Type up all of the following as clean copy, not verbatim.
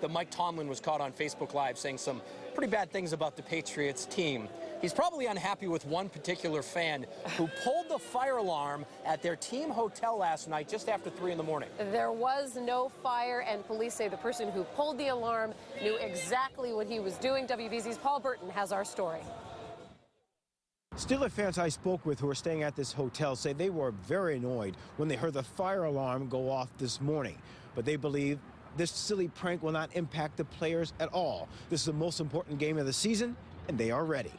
that Mike Tomlin was caught on Facebook Live saying some pretty bad things about the Patriots team. He's probably unhappy with one particular fan who pulled the fire alarm at their team hotel last night just after 3 in the morning. There was no fire, and police say the person who pulled the alarm knew exactly what he was doing. WBZ's Paul Burton has our story. Steeler fans I spoke with who are staying at this hotel say they were very annoyed when they heard the fire alarm go off this morning. But they believe this silly prank will not impact the players at all. This is the most important game of the season, and they are ready.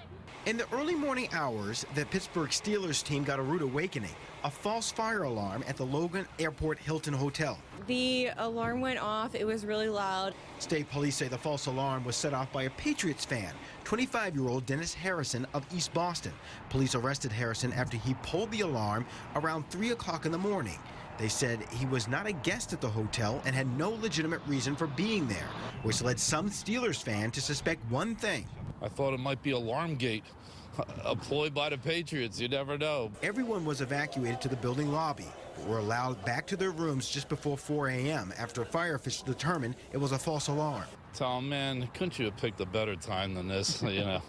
In the early morning hours, the Pittsburgh Steelers team got a rude awakening, a false fire alarm at the Logan Airport Hilton Hotel. The alarm went off. It was really loud. State police say the false alarm was set off by a Patriots fan, 25-year-old Dennis Harrison of East Boston. Police arrested Harrison after he pulled the alarm around 3 o'clock in the morning. They said he was not a guest at the hotel and had no legitimate reason for being there, which led some Steelers fans to suspect one thing. I thought it might be Alarmgate, a ploy by the Patriots. You never know. Everyone was evacuated to the building lobby, but were allowed back to their rooms just before 4 a.m. after fire officials determined it was a false alarm. Tom, man, couldn't you have picked a better time than this, you know?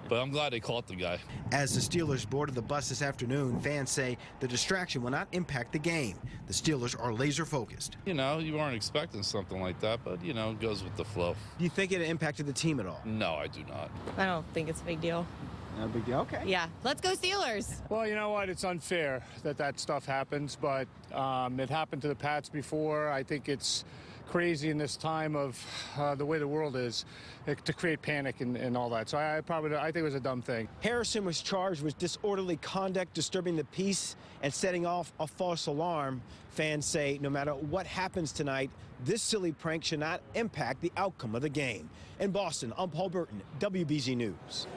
But I'm glad they caught the guy. As the Steelers boarded the bus this afternoon, fans say the distraction will not impact the game. The Steelers are laser focused. You know, you weren't expecting something like that, but, you know, it goes with the flow. Do you think it impacted the team at all? No, I do not. I don't think it's a big deal. No big deal. Okay. Yeah, let's go Steelers. Well, you know what? It's unfair that stuff happens, but it happened to the Pats before. I think it's crazy in this time of the way the world is to create panic and all that. So I think it was a dumb thing. Harrison was charged with disorderly conduct, disturbing the peace, and setting off a false alarm. Fans say no matter what happens tonight, this silly prank should not impact the outcome of the game. In Boston, I'm Paul Burton, WBZ News.